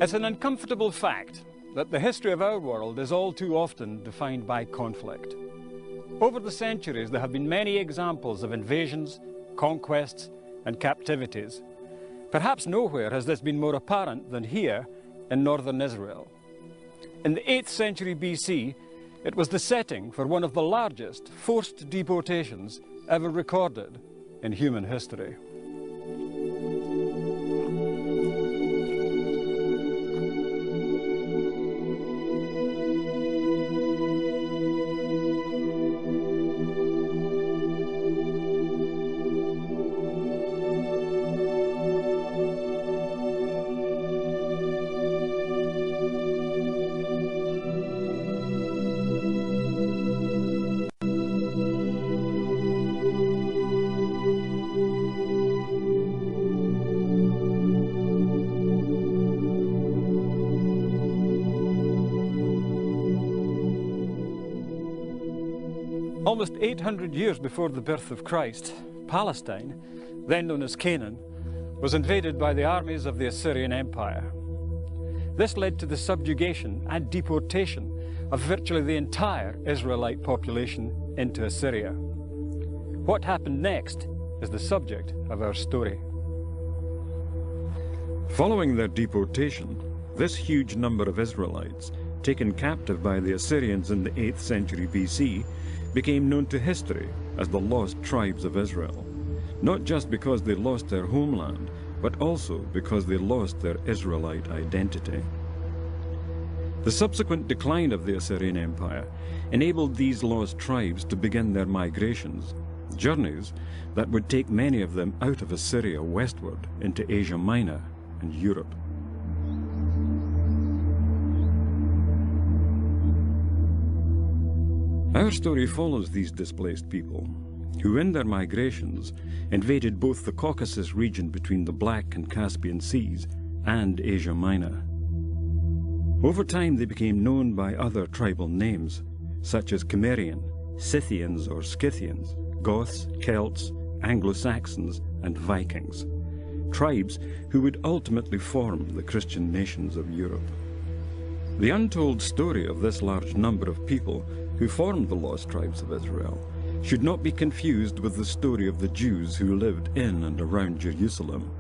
It's an uncomfortable fact that the history of our world is all too often defined by conflict. Over the centuries, there have been many examples of invasions, conquests, and captivities. Perhaps nowhere has this been more apparent than here in northern Israel. In the 8th century BC, it was the setting for one of the largest forced deportations ever recorded in human history. Almost 800 years before the birth of Christ, Palestine, then known as Canaan, was invaded by the armies of the Assyrian Empire. This led to the subjugation and deportation of virtually the entire Israelite population into Assyria. What happened next is the subject of our story. Following their deportation, this huge number of Israelites, taken captive by the Assyrians in the 8th century BC, became known to history as the lost tribes of Israel, not just because they lost their homeland, but also because they lost their Israelite identity. The subsequent decline of the Assyrian Empire enabled these lost tribes to begin their migrations, journeys that would take many of them out of Assyria westward into Asia Minor and Europe. Our story follows these displaced people, who in their migrations invaded both the Caucasus region between the Black and Caspian Seas and Asia Minor. Over time they became known by other tribal names, such as Cimmerian, Scythians or Scythians, Goths, Celts, Anglo-Saxons and Vikings, tribes who would ultimately form the Christian nations of Europe. The untold story of this large number of people who formed the lost tribes of Israel should not be confused with the story of the Jews who lived in and around Jerusalem.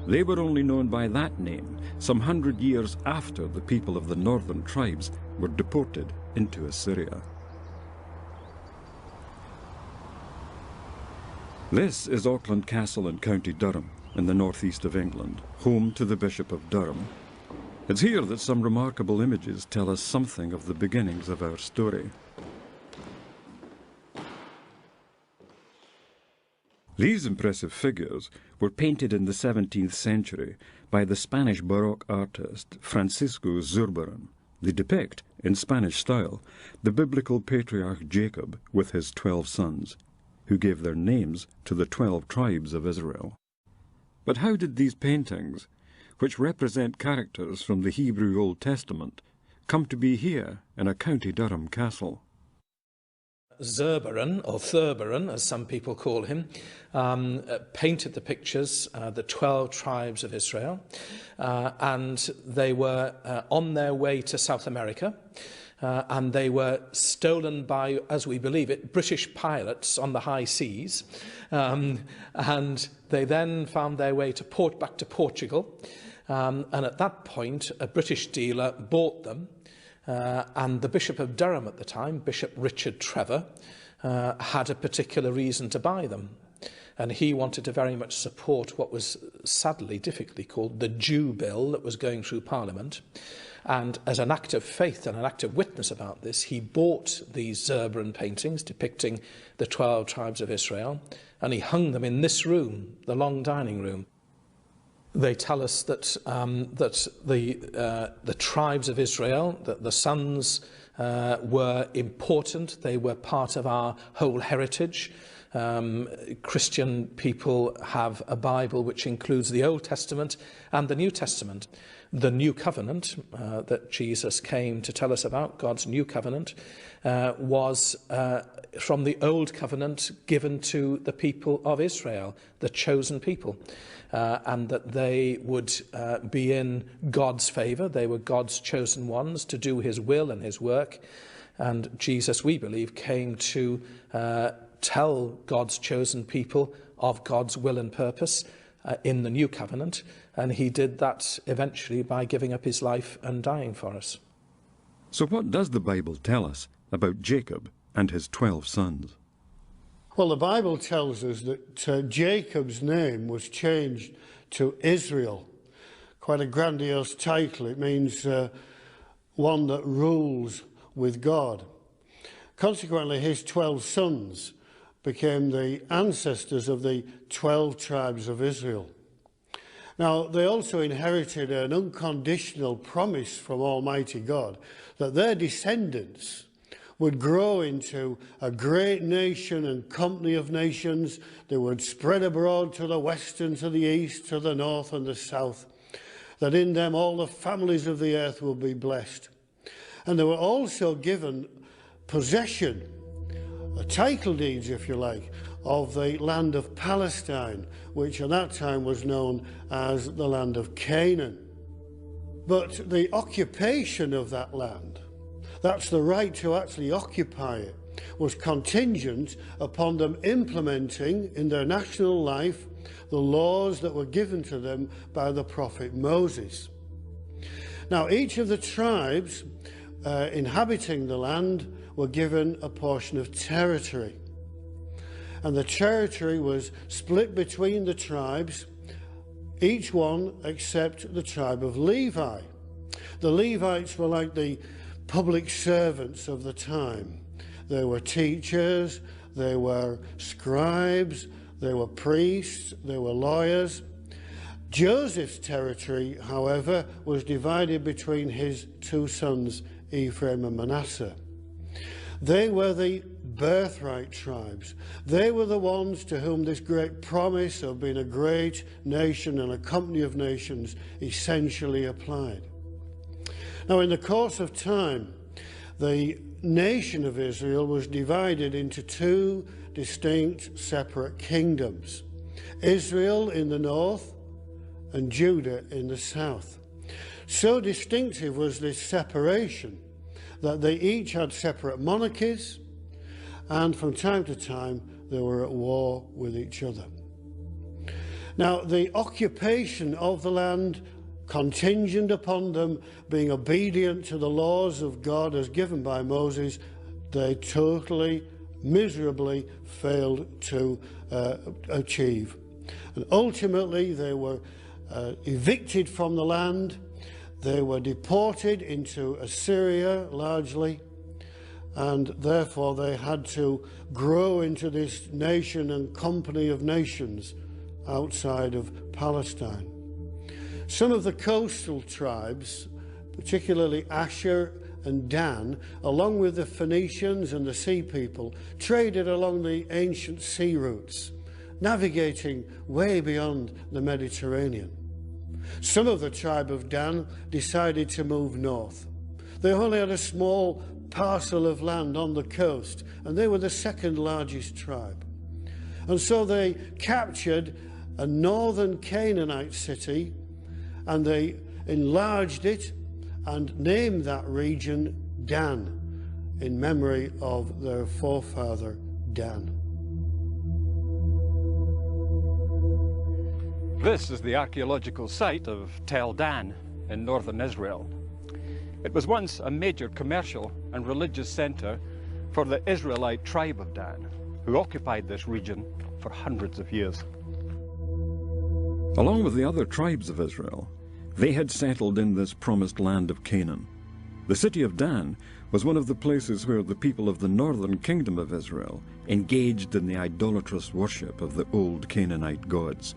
They were only known by that name some 100 years after the people of the northern tribes were deported into Assyria. This is Auckland Castle in County Durham in the northeast of England, home to the Bishop of Durham. It's here that some remarkable images tell us something of the beginnings of our story. These impressive figures were painted in the 17th century by the Spanish Baroque artist Francisco Zurbarán. They depict, in Spanish style, the biblical patriarch Jacob with his 12 sons, who gave their names to the 12 tribes of Israel. But how did these paintings, which represent characters from the Hebrew Old Testament, come to be here in a County Durham castle? Zurbarán, or Thurbarán, as some people call him, painted the pictures, the 12 tribes of Israel, and they were on their way to South America, and they were stolen by, as we believe it, British pirates on the high seas, and they then found their way back to Portugal, and at that point a British dealer bought them. And the Bishop of Durham at the time, Bishop Richard Trevor, had a particular reason to buy them. And he wanted to very much support what was sadly difficultly called the Jew Bill that was going through Parliament. And as an act of faith and an act of witness about this, he bought these Zurbarán paintings depicting the 12 tribes of Israel, and he hung them in this room, the long dining room. They tell us that the tribes of Israel, that the sons were important. They were part of our whole heritage. Christian people have a Bible which includes the Old Testament and the New Testament. The New Covenant that Jesus came to tell us about, God's New Covenant, was from the Old Covenant given to the people of Israel, the chosen people, and that they would be in God's favour. They were God's chosen ones to do his will and his work. And Jesus, we believe, came to tell God's chosen people of God's will and purpose in the New Covenant, and he did that eventually by giving up his life and dying for us. So what does the Bible tell us about Jacob and his 12 sons? Well, the Bible tells us that Jacob's name was changed to Israel. Quite a grandiose title. It means one that rules with God. Consequently, his 12 sons became the ancestors of the 12 tribes of Israel. Now, they also inherited an unconditional promise from Almighty God that their descendants would grow into a great nation and company of nations. They would spread abroad to the west and to the east, to the north and the south, that in them all the families of the earth will be blessed. And they were also given possession, title deeds, if you like, of the land of Palestine, which at that time was known as the land of Canaan. But the occupation of that land, that's the right to actually occupy it, was contingent upon them implementing in their national life the laws that were given to them by the prophet Moses. Now, each of the tribes inhabiting the land were given a portion of territory. And the territory was split between the tribes, each one except the tribe of Levi. The Levites were like the public servants of the time. They were teachers, they were scribes, they were priests, they were lawyers. Joseph's territory, however, was divided between his two sons, Ephraim and Manasseh. They were the birthright tribes. They were the ones to whom this great promise of being a great nation and a company of nations essentially applied. Now, in the course of time, the nation of Israel was divided into two distinct separate kingdoms: Israel in the north and Judah in the south. So distinctive was this separation that they each had separate monarchies, and from time to time they were at war with each other. Now, the occupation of the land, contingent upon them being obedient to the laws of God as given by Moses, they totally, miserably failed to achieve. And ultimately they were evicted from the land. They were deported into Assyria largely, and therefore they had to grow into this nation and company of nations outside of Palestine. Some of the coastal tribes, particularly Asher and Dan, along with the Phoenicians and the sea people, traded along the ancient sea routes, navigating way beyond the Mediterranean. Some of the tribe of Dan decided to move north. They only had a small parcel of land on the coast, and they were the second largest tribe. And so they captured a northern Canaanite city, and they enlarged it and named that region Dan, in memory of their forefather Dan. This is the archaeological site of Tel Dan in northern Israel. It was once a major commercial and religious center for the Israelite tribe of Dan, who occupied this region for hundreds of years. Along with the other tribes of Israel, they had settled in this promised land of Canaan. The city of Dan was one of the places where the people of the northern kingdom of Israel engaged in the idolatrous worship of the old Canaanite gods,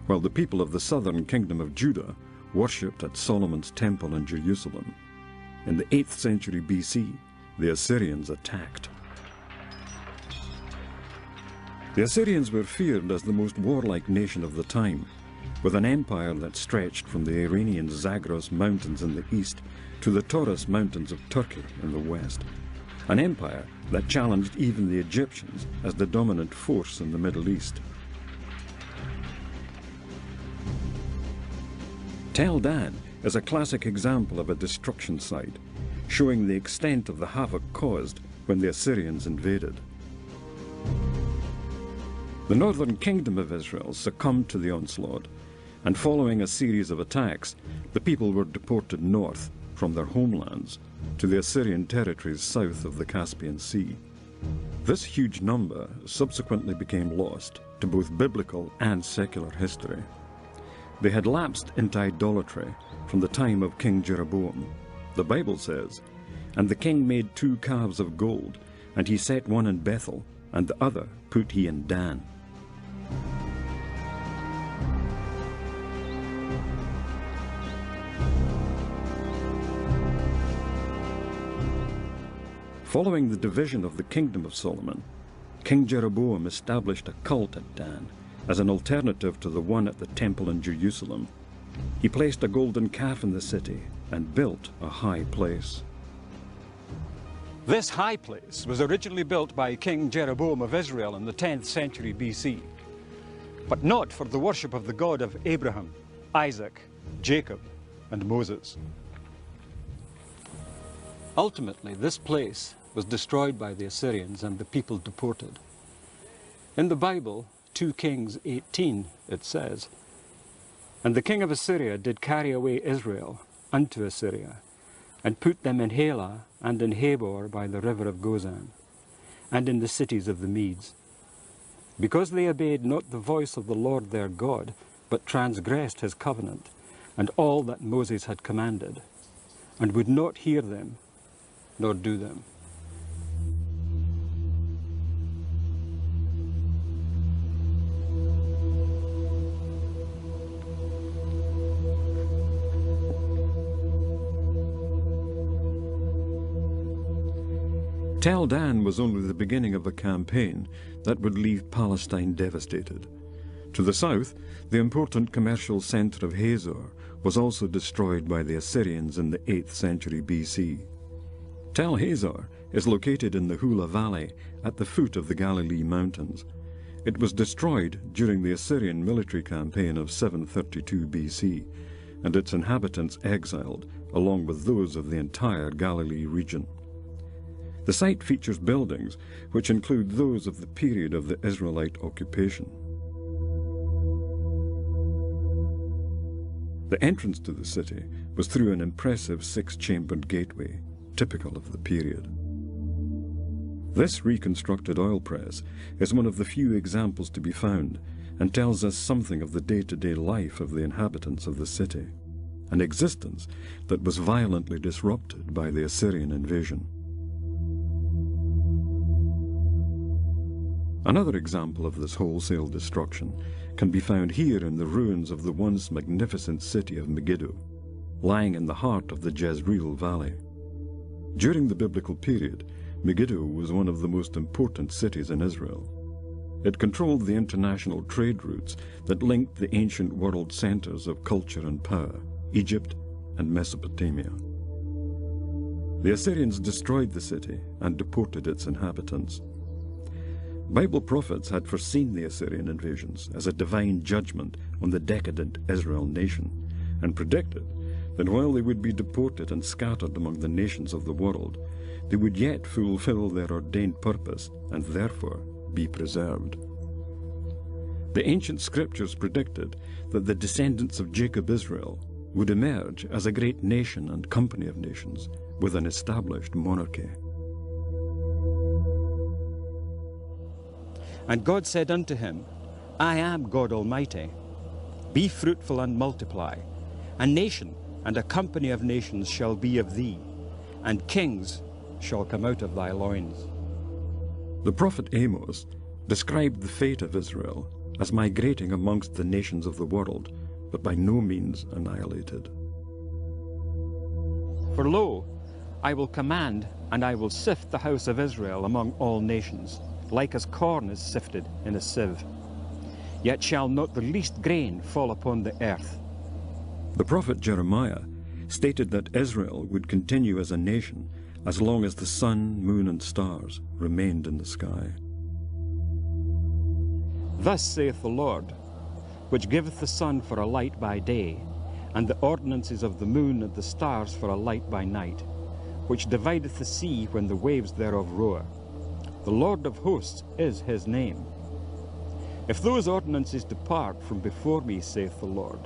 while the people of the southern kingdom of Judah worshipped at Solomon's temple in Jerusalem. In the 8th century BC, the Assyrians attacked. The Assyrians were feared as the most warlike nation of the time, with an empire that stretched from the Iranian Zagros Mountains in the east to the Taurus Mountains of Turkey in the west. An empire that challenged even the Egyptians as the dominant force in the Middle East. Tel Dan is a classic example of a destruction site, showing the extent of the havoc caused when the Assyrians invaded. The northern kingdom of Israel succumbed to the onslaught, and following a series of attacks, the people were deported north from their homelands to the Assyrian territories south of the Caspian Sea. This huge number subsequently became lost to both biblical and secular history. They had lapsed into idolatry from the time of King Jeroboam. The Bible says, "And the king made 2 calves of gold, and he set one in Bethel, and the other put he in Dan." Following the division of the kingdom of Solomon, King Jeroboam established a cult at Dan as an alternative to the one at the temple in Jerusalem. He placed a golden calf in the city and built a high place. This high place was originally built by King Jeroboam of Israel in the 10th century BC, but not for the worship of the God of Abraham, Isaac, Jacob, and Moses. Ultimately, this place was destroyed by the Assyrians and the people deported. In the Bible, 2 Kings 18, it says, "And the king of Assyria did carry away Israel unto Assyria, and put them in Halah and in Habor by the river of Gozan, and in the cities of the Medes, because they obeyed not the voice of the Lord their God, but transgressed his covenant, and all that Moses had commanded, and would not hear them, nor do them." Tel Dan was only the beginning of a campaign that would leave Palestine devastated. To the south, the important commercial center of Hazor was also destroyed by the Assyrians in the 8th century BC. Tel Hazor is located in the Hula Valley at the foot of the Galilee Mountains. It was destroyed during the Assyrian military campaign of 732 BC, and its inhabitants exiled, along with those of the entire Galilee region. The site features buildings which include those of the period of the Israelite occupation. The entrance to the city was through an impressive 6-chambered gateway, typical of the period. This reconstructed oil press is one of the few examples to be found and tells us something of the day-to-day life of the inhabitants of the city, an existence that was violently disrupted by the Assyrian invasion. Another example of this wholesale destruction can be found here in the ruins of the once magnificent city of Megiddo, lying in the heart of the Jezreel Valley. During the biblical period, Megiddo was one of the most important cities in Israel. It controlled the international trade routes that linked the ancient world centers of culture and power, Egypt and Mesopotamia. The Assyrians destroyed the city and deported its inhabitants. Bible prophets had foreseen the Assyrian invasions as a divine judgment on the decadent Israel nation, and predicted that while they would be deported and scattered among the nations of the world, they would yet fulfill their ordained purpose and therefore be preserved. The ancient scriptures predicted that the descendants of Jacob Israel would emerge as a great nation and company of nations with an established monarchy. And God said unto him, I am God Almighty. Be fruitful and multiply. A nation and a company of nations shall be of thee, and kings shall come out of thy loins. The prophet Amos described the fate of Israel as migrating amongst the nations of the world, but by no means annihilated. For lo, I will command, and I will sift the house of Israel among all nations, like as corn is sifted in a sieve. Yet shall not the least grain fall upon the earth. The prophet Jeremiah stated that Israel would continue as a nation as long as the sun, moon, and stars remained in the sky. Thus saith the Lord, which giveth the sun for a light by day, and the ordinances of the moon and the stars for a light by night, which divideth the sea when the waves thereof roar. The Lord of hosts is his name. If those ordinances depart from before me, saith the Lord,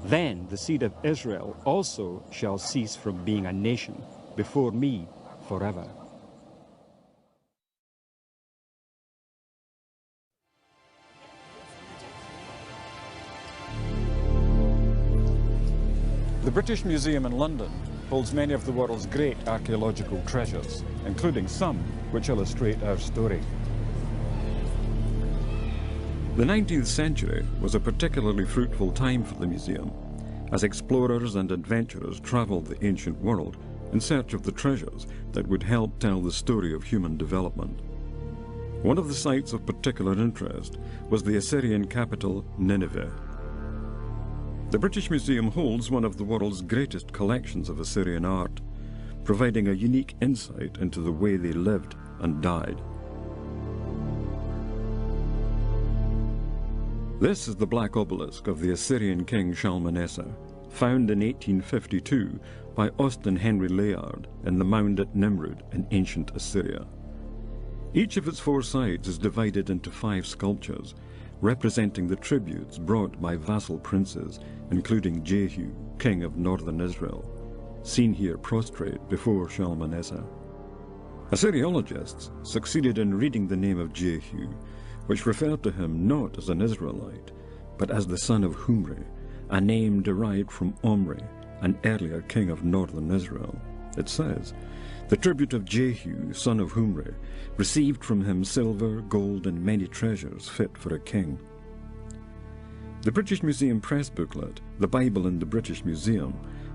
then the seed of Israel also shall cease from being a nation before me forever. The British Museum in London holds many of the world's great archaeological treasures, including some which illustrate our story. The 19th century was a particularly fruitful time for the museum, as explorers and adventurers travelled the ancient world in search of the treasures that would help tell the story of human development. One of the sites of particular interest was the Assyrian capital, Nineveh. The British Museum holds one of the world's greatest collections of Assyrian art, providing a unique insight into the way they lived and died. This is the black obelisk of the Assyrian king Shalmaneser, found in 1852 by Austin Henry Layard in the mound at Nimrud in ancient Assyria. Each of its 4 sides is divided into 5 sculptures, representing the tributes brought by vassal princes, including Jehu, king of northern Israel, seen here prostrate before Shalmaneser. Assyriologists succeeded in reading the name of Jehu, which referred to him not as an Israelite, but as the son of Humri, a name derived from Omri, an earlier king of northern Israel. It says, "The tribute of Jehu, son of Humri, received from him silver, gold, and many treasures fit for a king." The British Museum press booklet, The Bible in the British Museum,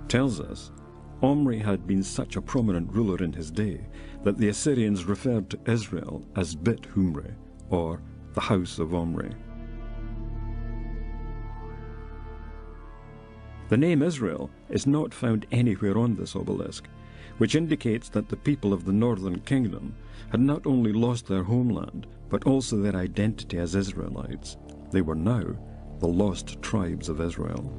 tells us Omri had been such a prominent ruler in his day that the Assyrians referred to Israel as Bit Humri, or the house of Omri. The name Israel is not found anywhere on this obelisk, which indicates that the people of the northern kingdom had not only lost their homeland, but also their identity as Israelites. They were now the lost tribes of Israel.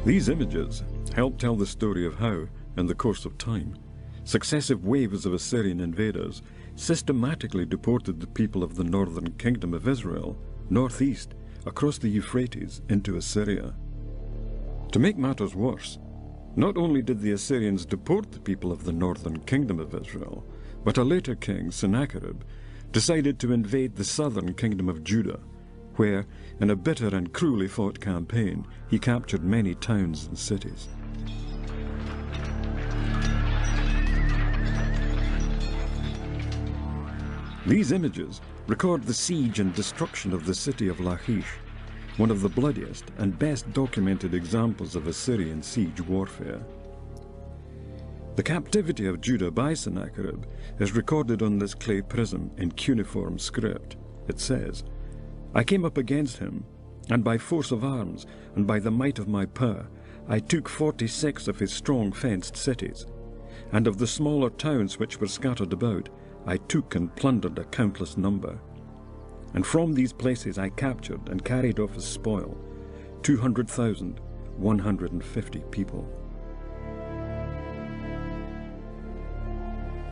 These images help tell the story of how, in the course of time, successive waves of Assyrian invaders systematically deported the people of the northern kingdom of Israel northeast across the Euphrates into Assyria. To make matters worse, not only did the Assyrians deport the people of the northern kingdom of Israel, but a later king, Sennacherib, decided to invade the southern kingdom of Judah, where, in a bitter and cruelly fought campaign, he captured many towns and cities. These images record the siege and destruction of the city of Lachish, one of the bloodiest and best documented examples of Assyrian siege warfare. The captivity of Judah by Sennacherib is recorded on this clay prism in cuneiform script. It says, "I came up against him, and by force of arms, and by the might of my power, I took 46 of his strong fenced cities, and of the smaller towns which were scattered about, I took and plundered a countless number. And from these places I captured and carried off as spoil 200,150 people."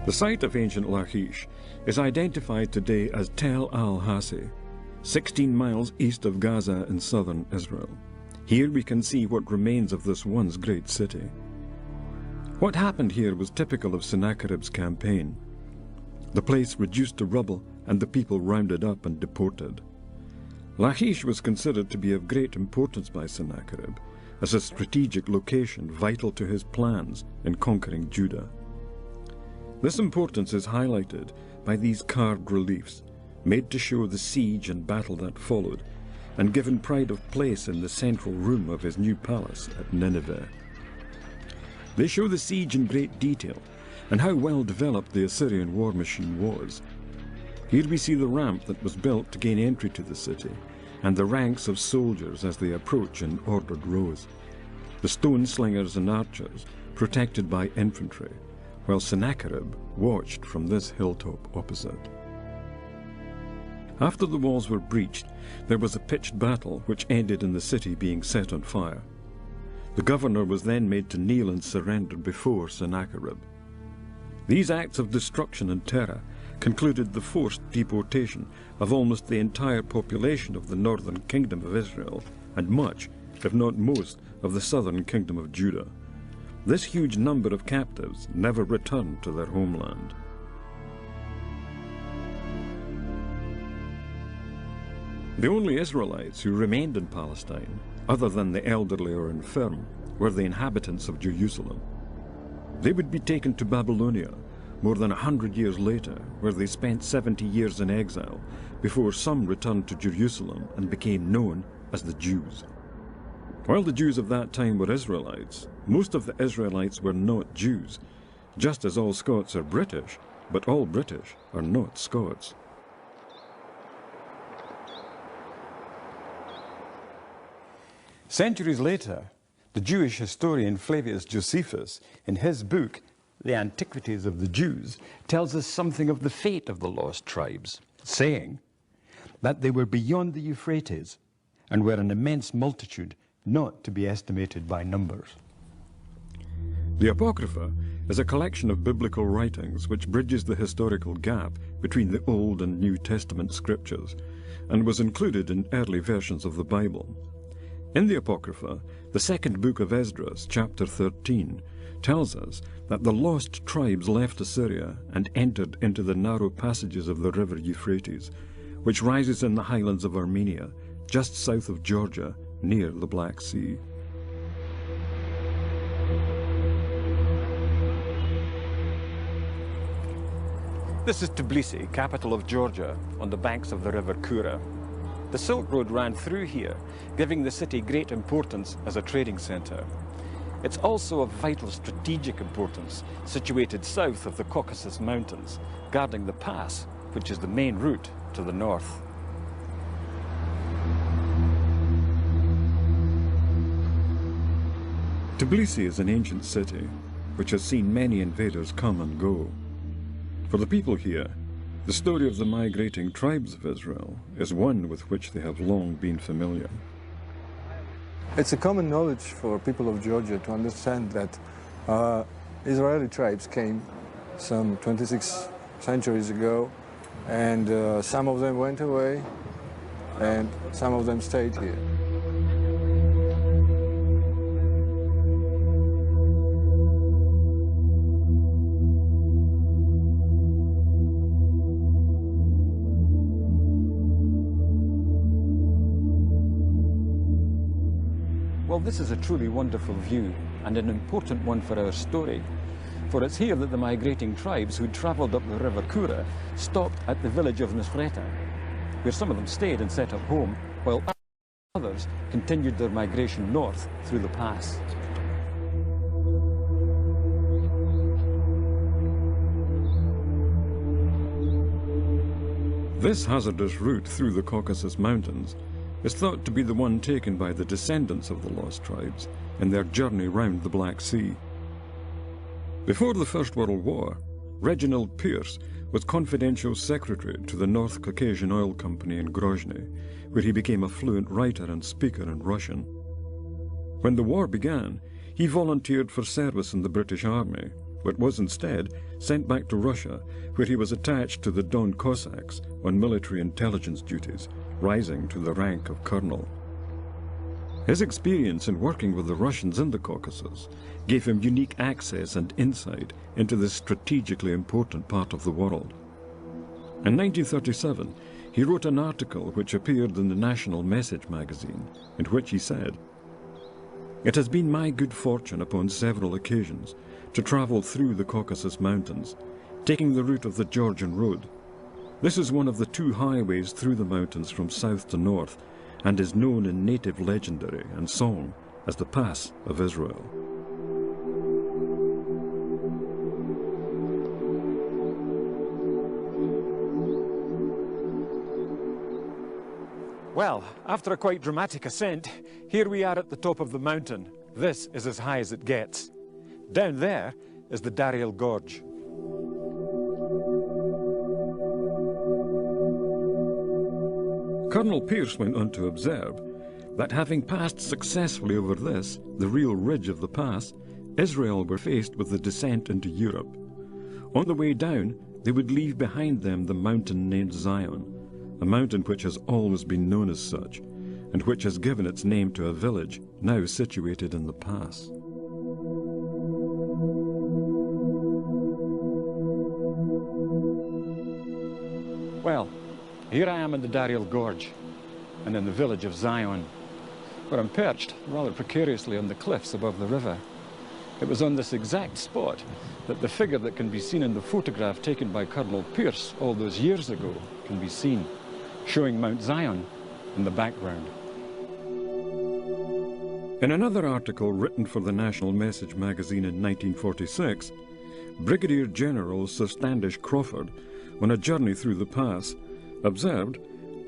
The site of ancient Lachish is identified today as Tel al-Hasi, 16 miles east of Gaza in southern Israel. Here we can see what remains of this once great city. What happened here was typical of Sennacherib's campaign. The place reduced to rubble and the people rounded up and deported. Lachish was considered to be of great importance by Sennacherib as a strategic location vital to his plans in conquering Judah. This importance is highlighted by these carved reliefs, made to show the siege and battle that followed, and given pride of place in the central room of his new palace at Nineveh. They show the siege in great detail and how well developed the Assyrian war machine was. Here we see the ramp that was built to gain entry to the city, and the ranks of soldiers as they approach in ordered rows. The stone slingers and archers protected by infantry, while Sennacherib watched from this hilltop opposite. After the walls were breached, there was a pitched battle which ended in the city being set on fire. The governor was then made to kneel and surrender before Sennacherib. These acts of destruction and terror concluded the forced deportation of almost the entire population of the northern kingdom of Israel and much, if not most, of the southern kingdom of Judah. This huge number of captives never returned to their homeland. The only Israelites who remained in Palestine, other than the elderly or infirm, were the inhabitants of Jerusalem. They would be taken to Babylonia more than 100 years later, where they spent 70 years in exile, before some returned to Jerusalem and became known as the Jews. While the Jews of that time were Israelites, most of the Israelites were not Jews, just as all Scots are British, but all British are not Scots. Centuries later, the Jewish historian Flavius Josephus, in his book, The Antiquities of the Jews, tells us something of the fate of the lost tribes, saying that they were beyond the Euphrates and were an immense multitude not to be estimated by numbers. The Apocrypha is a collection of biblical writings which bridges the historical gap between the Old and New Testament scriptures and was included in early versions of the Bible. In the Apocrypha, the second book of Esdras, chapter 13, tells us that the lost tribes left Assyria and entered into the narrow passages of the river Euphrates, which rises in the highlands of Armenia, just south of Georgia, near the Black Sea. This is Tbilisi, capital of Georgia, on the banks of the river Kura. The Silk Road ran through here, giving the city great importance as a trading center. It's also of vital strategic importance, situated south of the Caucasus Mountains, guarding the pass, which is the main route to the north. Tbilisi is an ancient city, which has seen many invaders come and go. For the people here, the story of the migrating tribes of Israel is one with which they have long been familiar. It's a common knowledge for people of Georgia to understand that Israeli tribes came some 26 centuries ago, and some of them went away, and some of them stayed here. Well, this is a truly wonderful view and an important one for our story, for it's here that the migrating tribes who travelled up the river Kura stopped at the village of Nusreta, where some of them stayed and set up home, while others continued their migration north through the pass. This hazardous route through the Caucasus Mountains is thought to be the one taken by the descendants of the lost tribes in their journey round the Black Sea. Before the First World War, Reginald Pierce was confidential secretary to the North Caucasian Oil Company in Grozny, where he became a fluent writer and speaker in Russian. When the war began, he volunteered for service in the British Army, but was instead sent back to Russia, where he was attached to the Don Cossacks on military intelligence duties, rising to the rank of colonel. His experience in working with the Russians in the Caucasus gave him unique access and insight into this strategically important part of the world. In 1937, he wrote an article which appeared in the National Message magazine, in which he said, "It has been my good fortune upon several occasions to travel through the Caucasus Mountains, taking the route of the Georgian Road. This is one of the two highways through the mountains from south to north, and is known in native legendary and song as the Pass of Israel." Well, after a quite dramatic ascent, here we are at the top of the mountain. This is as high as it gets. Down there is the Dariel Gorge. Colonel Pierce went on to observe that having passed successfully over this, the real ridge of the pass, Israel were faced with the descent into Europe. On the way down, they would leave behind them the mountain named Zion, a mountain which has always been known as such, and which has given its name to a village now situated in the pass. Well, here I am in the Dariel Gorge, and in the village of Zion, where I'm perched rather precariously on the cliffs above the river. It was on this exact spot that the figure that can be seen in the photograph taken by Colonel Pierce all those years ago can be seen, showing Mount Zion in the background. In another article written for the National Message magazine in 1946, Brigadier General Sir Standish Crawford, on a journey through the pass, observed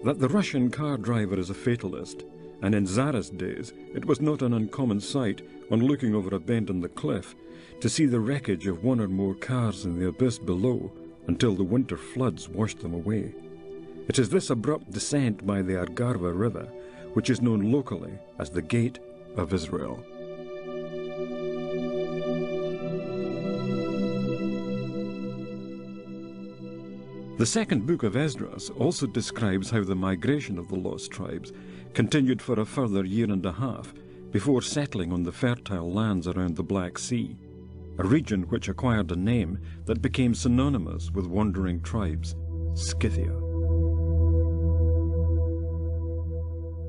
that the Russian car driver is a fatalist, and in Tsarist days it was not an uncommon sight, on looking over a bend in the cliff, to see the wreckage of one or more cars in the abyss below until the winter floods washed them away. It is this abrupt descent by the Argarva River which is known locally as the Gate of Israel. The second book of Esdras also describes how the migration of the lost tribes continued for a further year and a half before settling on the fertile lands around the Black Sea, a region which acquired a name that became synonymous with wandering tribes, Scythia.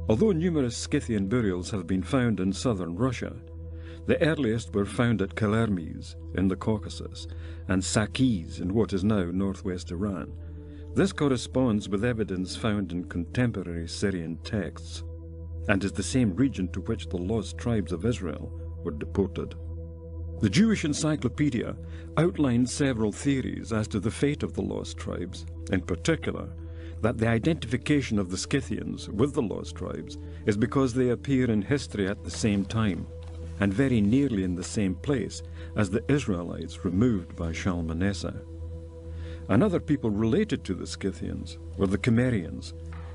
Although numerous Scythian burials have been found in southern Russia, the earliest were found at Kalermes in the Caucasus and Sakis in what is now northwest Iran. This corresponds with evidence found in contemporary Syrian texts and is the same region to which the lost tribes of Israel were deported. The Jewish Encyclopedia outlines several theories as to the fate of the lost tribes, in particular that the identification of the Scythians with the lost tribes is because they appear in history at the same time and very nearly in the same place as the Israelites removed by Shalmaneser. Another people related to the Scythians were the Cimmerians,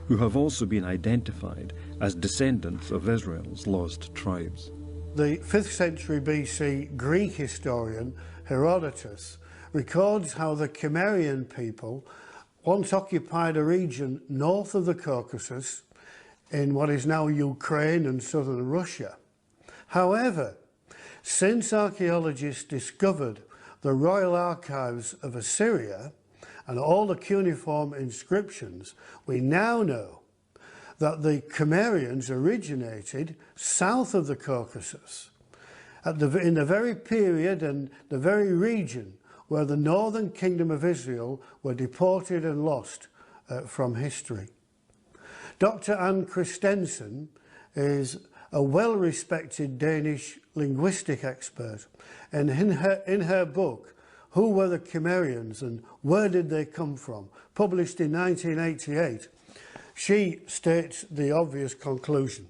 who have also been identified as descendants of Israel's lost tribes. The 5th century BC Greek historian Herodotus records how the Cimmerian people once occupied a region north of the Caucasus in what is now Ukraine and southern Russia. However, since archaeologists discovered the royal archives of Assyria and all the cuneiform inscriptions, we now know that the Cimmerians originated south of the Caucasus, in the very period and the very region where the northern kingdom of Israel were deported and lost from history. Dr. Anne Christensen is a well-respected Danish linguistic expert, and in her book, Who Were the Cimmerians and Where Did They Come From?, published in 1988, she states the obvious conclusion.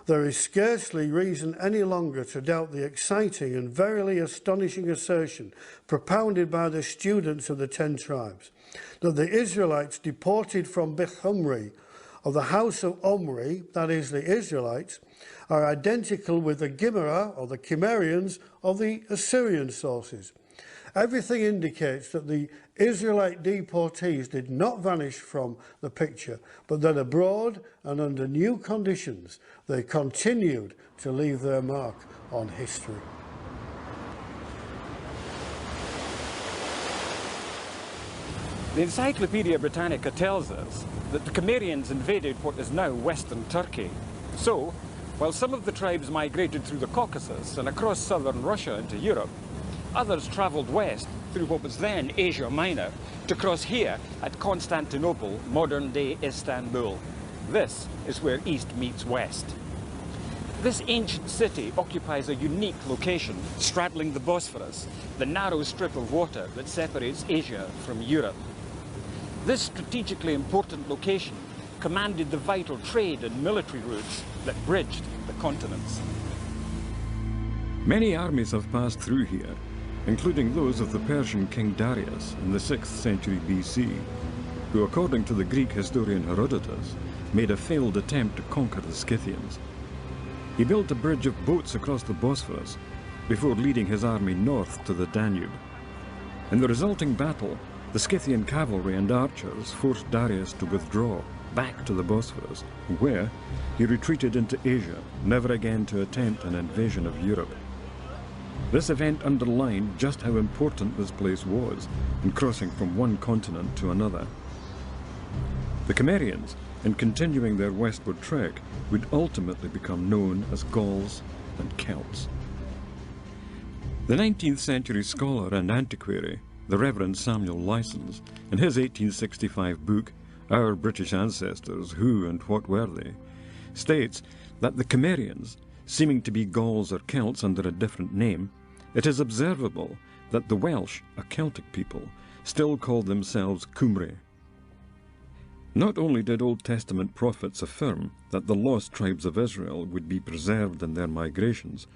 There is scarcely reason any longer to doubt the exciting and verily astonishing assertion propounded by the students of the 10 tribes, that the Israelites deported from Bethumri of the house of Omri, that is the Israelites, are identical with the Gimera or the Cimmerians of the Assyrian sources. Everything indicates that the Israelite deportees did not vanish from the picture, but that abroad and under new conditions they continued to leave their mark on history. The Encyclopedia Britannica tells us that the Cimmerians invaded what is now western Turkey. So, while some of the tribes migrated through the Caucasus and across southern Russia into Europe, others travelled west through what was then Asia Minor to cross here at Constantinople, modern-day Istanbul. This is where east meets west. This ancient city occupies a unique location straddling the Bosphorus, the narrow strip of water that separates Asia from Europe. This strategically important location commanded the vital trade and military routes that bridged the continents. Many armies have passed through here, including those of the Persian king Darius in the 6th century BC, who, according to the Greek historian Herodotus, made a failed attempt to conquer the Scythians. He built a bridge of boats across the Bosphorus before leading his army north to the Danube. In the resulting battle, the Scythian cavalry and archers forced Darius to withdraw back to the Bosphorus, where he retreated into Asia, never again to attempt an invasion of Europe. This event underlined just how important this place was in crossing from one continent to another. The Cimmerians, in continuing their westward trek, would ultimately become known as Gauls and Celts. The 19th century scholar and antiquary, the Reverend Samuel Lysons, in his 1865 book, Our British Ancestors, Who and What Were They?, states that the Cimmerians, seeming to be Gauls or Celts under a different name, it is observable that the Welsh, a Celtic people, still call themselves Cymri. Not only did Old Testament prophets affirm that the lost tribes of Israel would be preserved in their migrations,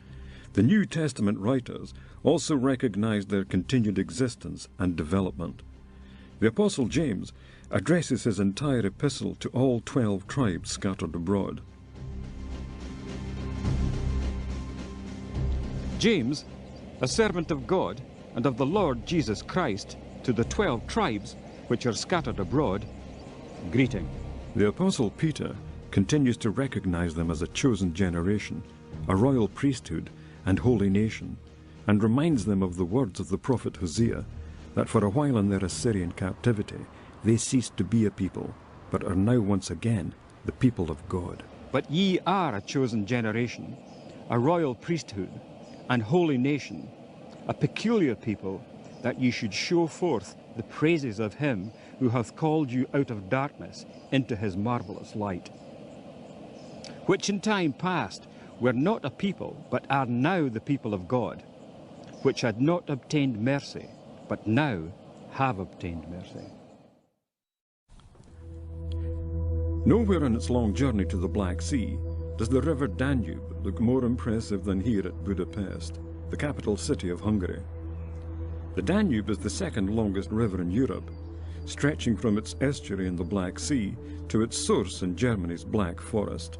the New Testament writers also recognized their continued existence and development. The Apostle James addresses his entire epistle to all 12 tribes scattered abroad. James, a servant of God and of the Lord Jesus Christ, to the 12 tribes which are scattered abroad, greeting. The Apostle Peter continues to recognize them as a chosen generation, a royal priesthood and holy nation, and reminds them of the words of the prophet Hosea, that for a while in their Assyrian captivity they ceased to be a people, but are now once again the people of God. But ye are a chosen generation, a royal priesthood, and holy nation, a peculiar people, that ye should show forth the praises of him who hath called you out of darkness into his marvellous light, which in time past were not a people, but are now the people of God, which had not obtained mercy, but now have obtained mercy. Nowhere on its long journey to the Black Sea does the river Danube look more impressive than here at Budapest, the capital city of Hungary. The Danube is the second longest river in Europe, stretching from its estuary in the Black Sea to its source in Germany's Black Forest.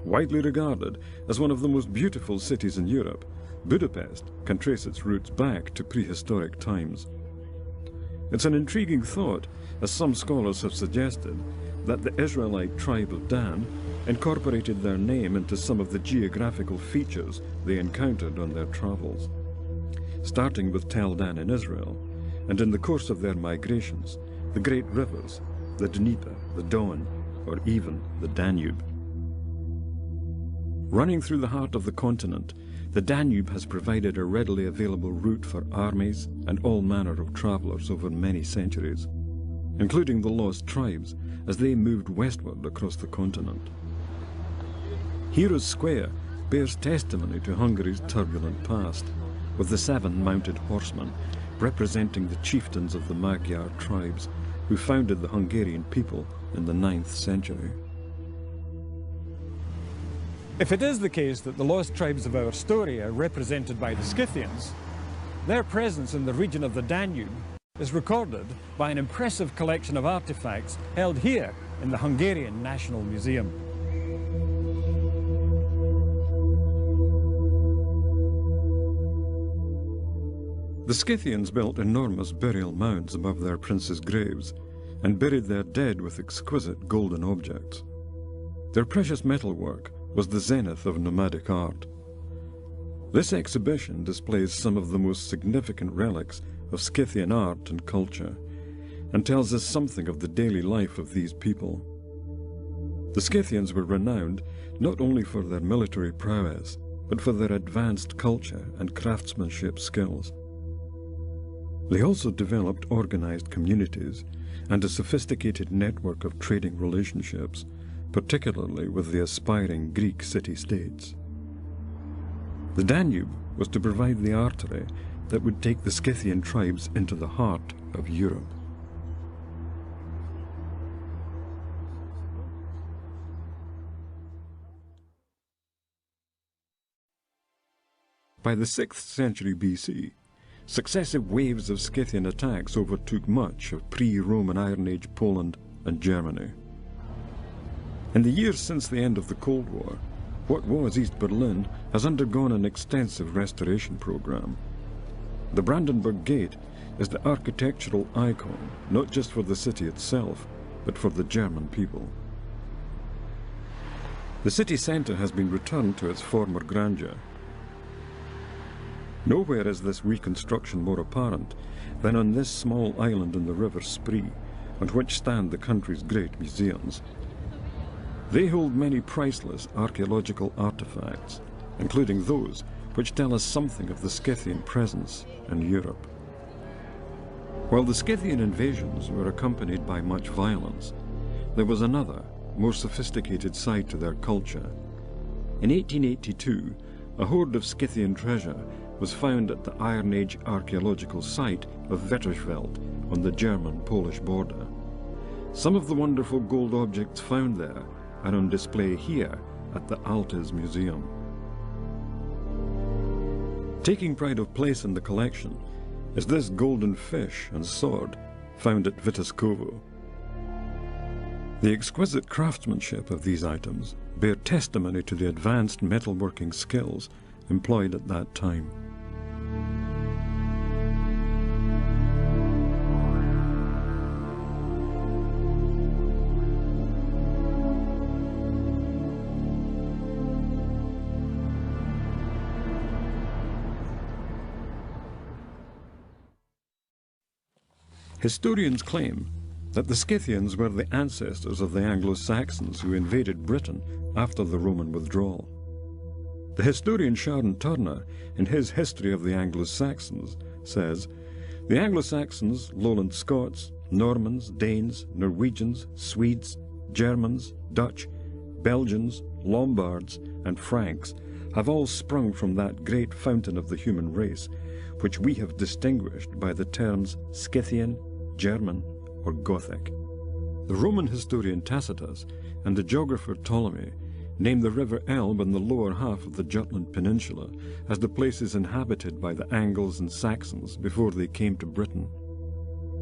Widely regarded as one of the most beautiful cities in Europe, Budapest can trace its roots back to prehistoric times. It's an intriguing thought, as some scholars have suggested, that the Israelite tribe of Dan incorporated their name into some of the geographical features they encountered on their travels. Starting with Tel Dan in Israel, and in the course of their migrations, the great rivers, the Dnieper, the Don, or even the Danube. Running through the heart of the continent, the Danube has provided a readily available route for armies and all manner of travelers over many centuries, including the lost tribes as they moved westward across the continent. Heroes Square bears testimony to Hungary's turbulent past, with the 7 mounted horsemen representing the chieftains of the Magyar tribes who founded the Hungarian people in the 9th century. If it is the case that the lost tribes of our story are represented by the Scythians, their presence in the region of the Danube is recorded by an impressive collection of artifacts held here in the Hungarian National Museum. The Scythians built enormous burial mounds above their princes' graves and buried their dead with exquisite golden objects. Their precious metalwork was the zenith of nomadic art. This exhibition displays some of the most significant relics of Scythian art and culture, and tells us something of the daily life of these people. The Scythians were renowned not only for their military prowess, but for their advanced culture and craftsmanship skills. They also developed organized communities and a sophisticated network of trading relationships, particularly with the aspiring Greek city-states. The Danube was to provide the artery that would take the Scythian tribes into the heart of Europe. By the 6th century BC, successive waves of Scythian attacks overtook much of pre-Roman Iron Age Poland and Germany. In the years since the end of the Cold War, what was East Berlin has undergone an extensive restoration program. The Brandenburg Gate is the architectural icon, not just for the city itself, but for the German people. The city centre has been returned to its former grandeur. Nowhere is this reconstruction more apparent than on this small island in the River Spree, on which stand the country's great museums. They hold many priceless archaeological artifacts, including those which tell us something of the Scythian presence in Europe. While the Scythian invasions were accompanied by much violence, there was another, more sophisticated side to their culture. In 1882, a hoard of Scythian treasure was found at the Iron Age archaeological site of Wetterschwelt on the German-Polish border. Some of the wonderful gold objects found there are on display here at the Altes Museum. Taking pride of place in the collection is this golden fish and sword found at Witoskowo. The exquisite craftsmanship of these items bear testimony to the advanced metalworking skills employed at that time. Historians claim that the Scythians were the ancestors of the Anglo-Saxons who invaded Britain after the Roman withdrawal. The historian Sharon Turner, in his History of the Anglo-Saxons, says, "The Anglo-Saxons, Lowland Scots, Normans, Danes, Norwegians, Swedes, Germans, Dutch, Belgians, Lombards, and Franks have all sprung from that great fountain of the human race, which we have distinguished by the terms Scythian, German, or Gothic." The Roman historian Tacitus and the geographer Ptolemy name the River Elbe in the lower half of the Jutland Peninsula as the places inhabited by the Angles and Saxons before they came to Britain.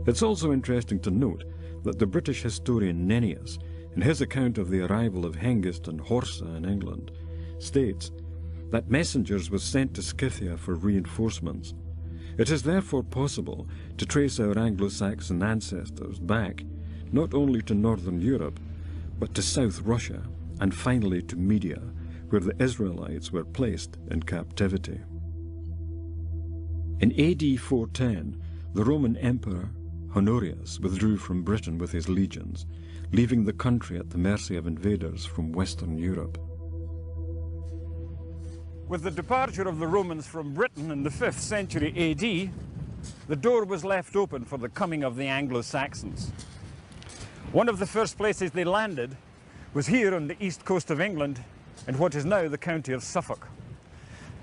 It's also interesting to note that the British historian Nennius, in his account of the arrival of Hengist and Horsa in England, states that messengers were sent to Scythia for reinforcements. It is therefore possible to trace our Anglo-Saxon ancestors back not only to northern Europe, but to South Russia, and finally to Media, where the Israelites were placed in captivity. In AD 410, the Roman Emperor Honorius withdrew from Britain with his legions, leaving the country at the mercy of invaders from Western Europe. With the departure of the Romans from Britain in the 5th century AD, the door was left open for the coming of the Anglo-Saxons. One of the first places they landed was here on the east coast of England in what is now the county of Suffolk.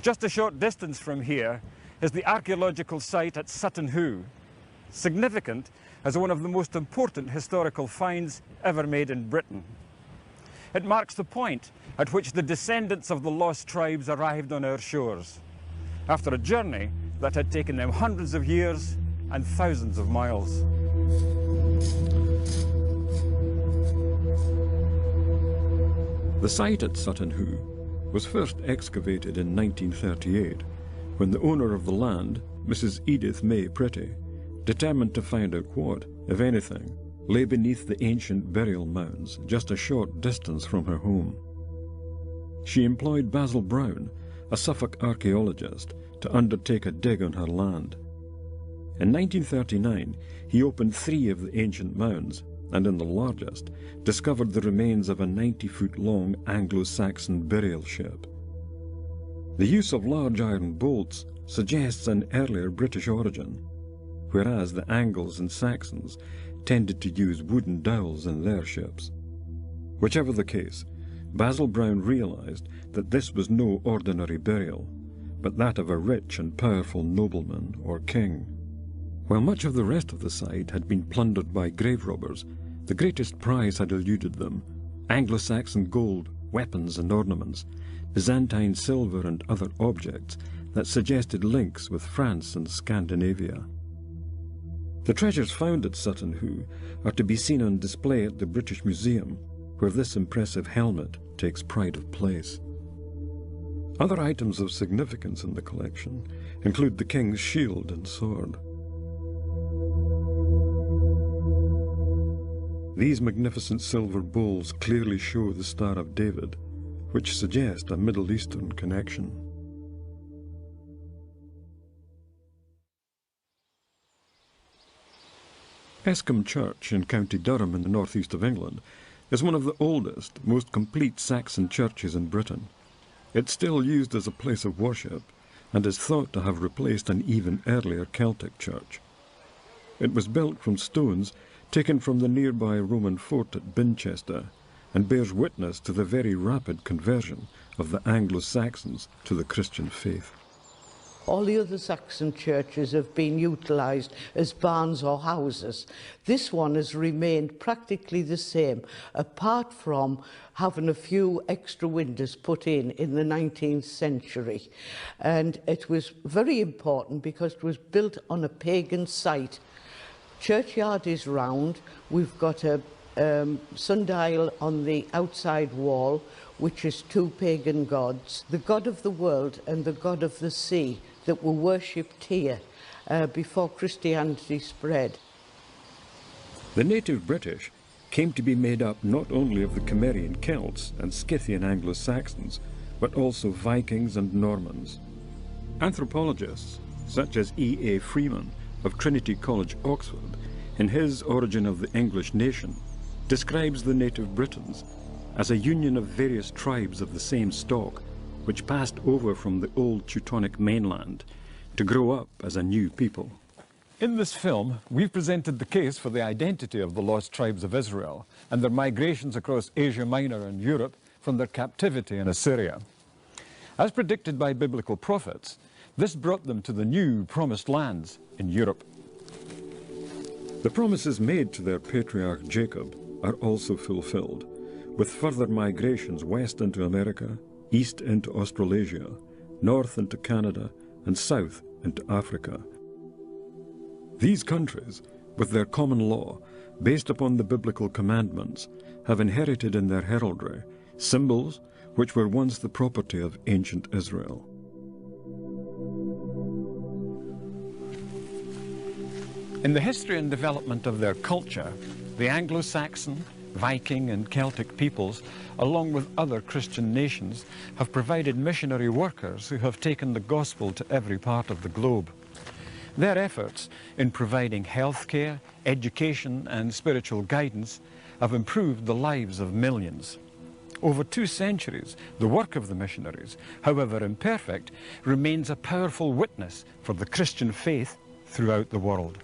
Just a short distance from here is the archaeological site at Sutton Hoo, significant as one of the most important historical finds ever made in Britain. It marks the point at which the descendants of the lost tribes arrived on our shores, after a journey that had taken them hundreds of years and thousands of miles. The site at Sutton Hoo was first excavated in 1938, when the owner of the land, Mrs. Edith May Pretty, determined to find out what, if anything, lay beneath the ancient burial mounds just a short distance from her home. She employed Basil Brown, a Suffolk archaeologist, to undertake a dig on her land. In 1939, he opened 3 of the ancient mounds, and in the largest, discovered the remains of a 90-foot-long Anglo-Saxon burial ship. The use of large iron bolts suggests an earlier British origin, whereas the Angles and Saxons tended to use wooden dowels in their ships. Whichever the case, Basil Brown realized that this was no ordinary burial, but that of a rich and powerful nobleman or king. While much of the rest of the site had been plundered by grave robbers, the greatest prize had eluded them: Anglo-Saxon gold, weapons and ornaments, Byzantine silver and other objects that suggested links with France and Scandinavia. The treasures found at Sutton Hoo are to be seen on display at the British Museum, where this impressive helmet takes pride of place. Other items of significance in the collection include the king's shield and sword. These magnificent silver bowls clearly show the Star of David, which suggest a Middle Eastern connection. Escombe Church in County Durham in the northeast of England is one of the oldest, most complete Saxon churches in Britain. It's still used as a place of worship and is thought to have replaced an even earlier Celtic church. It was built from stones taken from the nearby Roman fort at Binchester and bears witness to the very rapid conversion of the Anglo-Saxons to the Christian faith. All the other Saxon churches have been utilised as barns or houses. This one has remained practically the same, apart from having a few extra windows put in the 19th century. And it was very important because it was built on a pagan site. Churchyard is round. We've got a sundial on the outside wall, which is two pagan gods, the god of the world and the god of the sea, that were worshipped here before Christianity spread. The native British came to be made up not only of the Cimmerian Celts and Scythian Anglo-Saxons, but also Vikings and Normans. Anthropologists, such as E.A. Freeman of Trinity College, Oxford, in his Origin of the English Nation, describes the native Britons as a union of various tribes of the same stock, which passed over from the old Teutonic mainland to grow up as a new people. In this film, we've presented the case for the identity of the lost tribes of Israel and their migrations across Asia Minor and Europe from their captivity in Assyria. As predicted by biblical prophets, this brought them to the new promised lands in Europe. The promises made to their patriarch Jacob are also fulfilled, with further migrations west into America, east into Australasia, north into Canada, and south into Africa. These countries, with their common law, based upon the biblical commandments, have inherited in their heraldry symbols which were once the property of ancient Israel. In the history and development of their culture, the Anglo-Saxon, Viking and Celtic peoples, along with other Christian nations, have provided missionary workers who have taken the gospel to every part of the globe. Their efforts in providing healthcare, education and spiritual guidance have improved the lives of millions. Over 2 centuries, the work of the missionaries, however imperfect, remains a powerful witness for the Christian faith throughout the world.